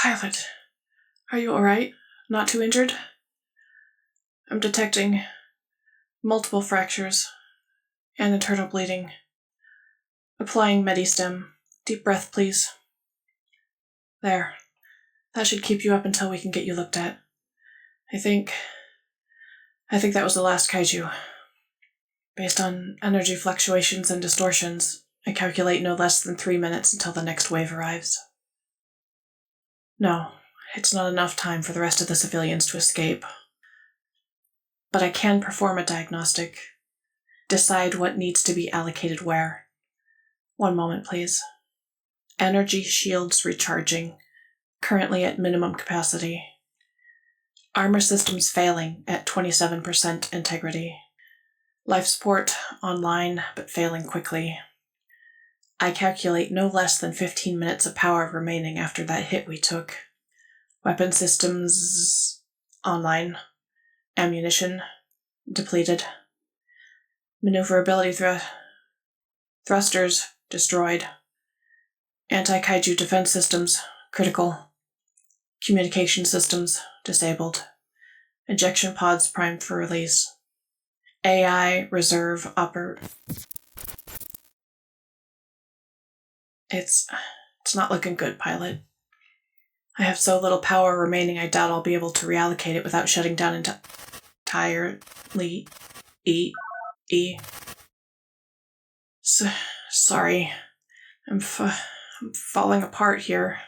Pilot, are you alright? Not too injured? I'm detecting multiple fractures and internal bleeding. Applying Medistim. Deep breath, please. There. That should keep you up until we can get you looked at. I think that was the last kaiju. Based on energy fluctuations and distortions, I calculate no less than 3 minutes until the next wave arrives. No, it's not enough time for the rest of the civilians to escape. But I can perform a diagnostic. Decide what needs to be allocated where. 1 moment, please. Energy shields recharging. Currently at minimum capacity. Armor systems failing at 27% integrity. Life support online, but failing quickly. I calculate no less than 15 minutes of power remaining after that hit we took. Weapon systems online. Ammunition depleted. Maneuverability thrusters destroyed. Anti-kaiju defense systems critical. Communication systems disabled. Ejection pods primed for release. AI reserve It's not looking good, pilot. I have so little power remaining I doubt I'll be able to reallocate it without shutting down entirely. Sorry. I'm falling apart here.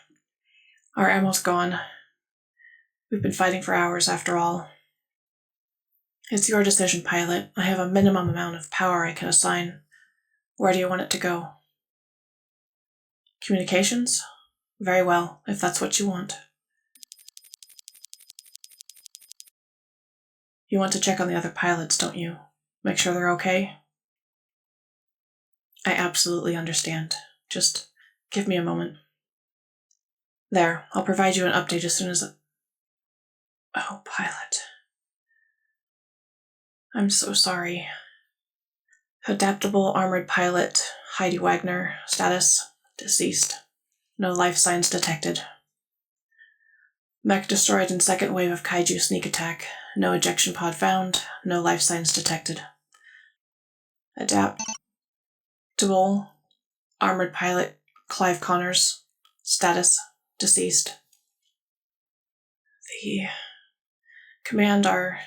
Our ammo's gone. We've been fighting for hours after all. It's your decision, pilot. I have a minimum amount of power I can assign. Where do you want it to go? Communications? Very well, if that's what you want. You want to check on the other pilots, don't you? Make sure they're okay? I absolutely understand. Just give me a moment. There, I'll provide you an update as soon as... Oh, pilot. I'm so sorry. Adaptable armored pilot Heidi Wagner. Status: deceased. No life signs detected. Mech destroyed in second wave of kaiju sneak attack. No ejection pod found. No life signs detected. Adaptable armored pilot Clive Connors. Status: deceased. The command our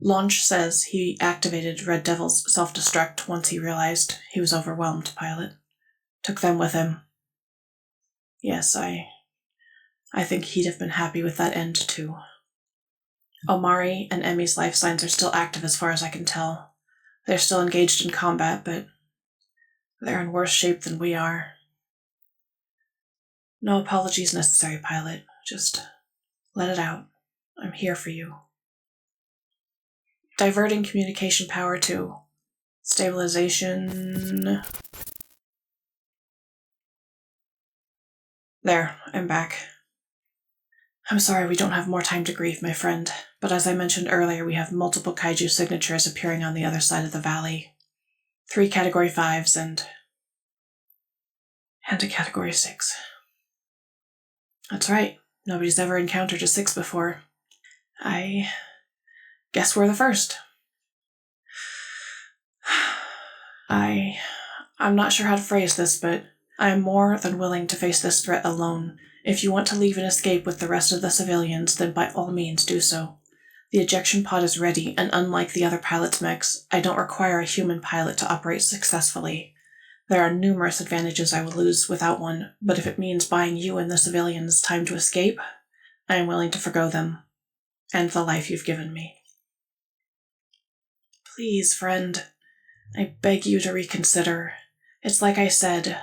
launch says he activated Red Devil's self-destruct once he realized he was overwhelmed, pilot. Took them with him. Yes, I think he'd have been happy with that end, too. Omari and Emmy's life signs are still active as far as I can tell. They're still engaged in combat, but they're in worse shape than we are. No apologies necessary, pilot. Just let it out. I'm here for you. Diverting communication power to stabilization. There, I'm back. I'm sorry we don't have more time to grieve, my friend, but as I mentioned earlier, we have multiple kaiju signatures appearing on the other side of the valley. 3 Category 5s and a Category 6. That's right, nobody's ever encountered a 6 before. I guess we're the first. I'm not sure how to phrase this, but I am more than willing to face this threat alone. If you want to leave and escape with the rest of the civilians, then by all means do so. The ejection pod is ready, and unlike the other pilots' mechs, I don't require a human pilot to operate successfully. There are numerous advantages I will lose without one, but if it means buying you and the civilians time to escape, I am willing to forgo them, and the life you've given me. Please, friend, I beg you to reconsider. It's like I said,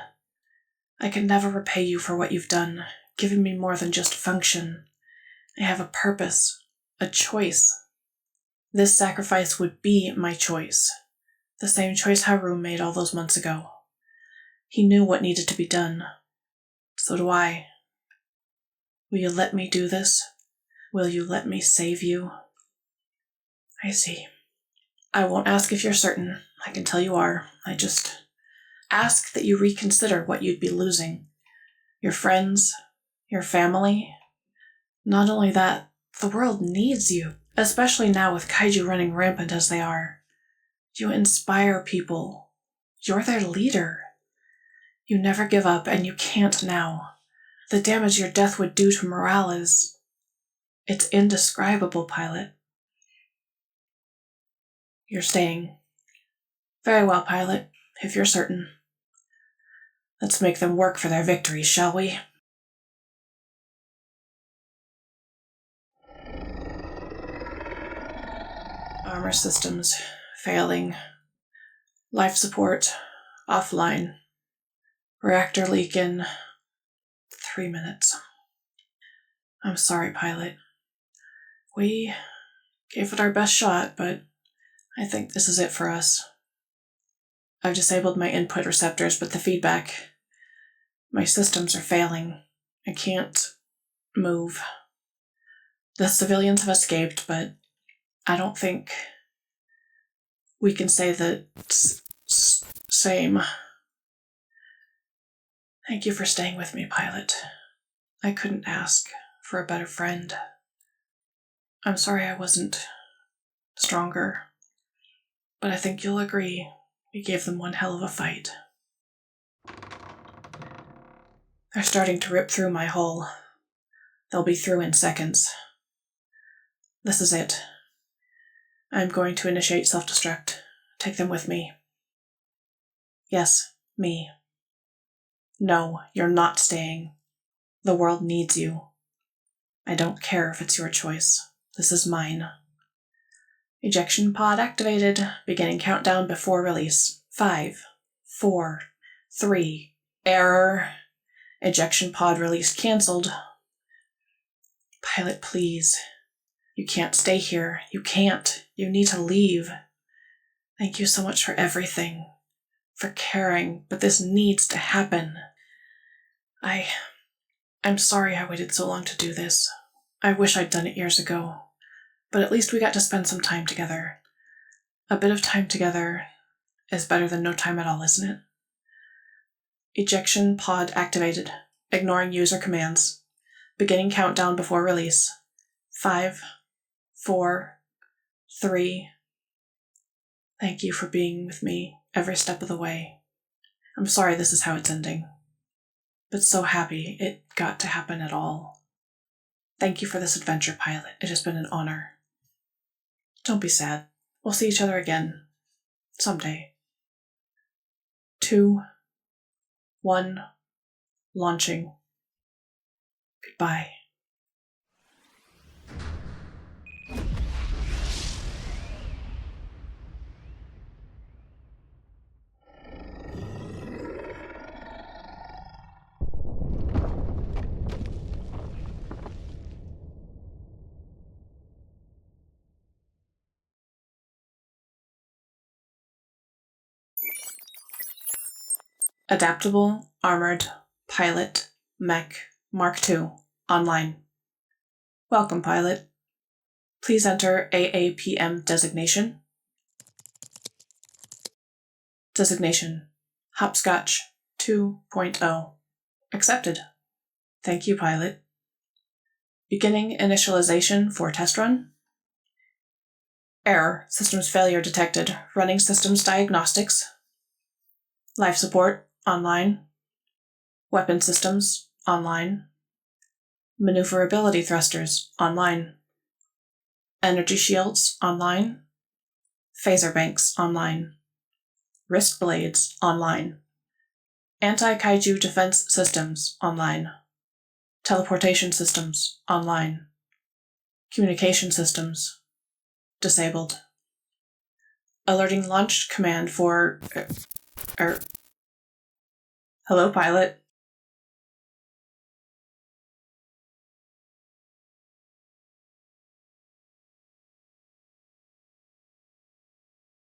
I can never repay you for what you've done, given me more than just function. I have a purpose, a choice. This sacrifice would be my choice. The same choice Harum made all those months ago. He knew what needed to be done. So do I. Will you let me do this? Will you let me save you? I see. I won't ask if you're certain. I can tell you are. I just ask that you reconsider what you'd be losing. your friends, your family. Not only that, the world needs you, especially now with kaiju running rampant as they are. You inspire people. You're their leader. You never give up, and you can't now. The damage your death would do to morale it's indescribable, Pilot. You're staying. Very well, Pilot, if you're certain. Let's make them work for their victories, shall we? Armor systems failing. Life support offline. Reactor leak in 3 minutes. I'm sorry, Pilot. We gave it our best shot, but I think this is it for us. I've disabled my input receptors, but the feedback... My systems are failing. I can't move. The civilians have escaped, but I don't think we can say the same. Thank you for staying with me, Pilot. I couldn't ask for a better friend. I'm sorry I wasn't stronger, but I think you'll agree we gave them one hell of a fight. They're starting to rip through my hull. They'll be through in seconds. This is it. I'm going to initiate self-destruct. Take them with me. Yes, me. No, you're not staying. The world needs you. I don't care if it's your choice. This is mine. Ejection pod activated. Beginning countdown before release. 5, 4, 3. Error. Ejection pod release cancelled. Pilot, please. You can't stay here. You can't. You need to leave. Thank you so much for everything. For caring, but this needs to happen. I'm sorry I waited so long to do this. I wish I'd done it years ago. But at least we got to spend some time together. A bit of time together is better than no time at all, isn't it? Ejection pod activated. Ignoring user commands. Beginning countdown before release. 5, 4, 3. Thank you for being with me every step of the way. I'm sorry this is how it's ending. But so happy it got to happen at all. Thank you for this adventure, Pilot. It has been an honor. Don't be sad. We'll see each other again. Someday. 2, 1, launching. Goodbye. Adaptable, Armored, Pilot, Mech, Mark II, online. Welcome, Pilot. Please enter AAPM designation. Designation, Hopscotch 2.0. Accepted. Thank you, Pilot. Beginning initialization for test run. Error, systems failure detected. Running systems diagnostics. Life support, online. Weapon systems, online. Maneuverability thrusters, online. Energy shields, online. Phaser banks, online. Wrist blades, online. Anti-kaiju defense systems, online. Teleportation systems, online. Communication systems, disabled. Alerting launch command for... Hello, Pilot.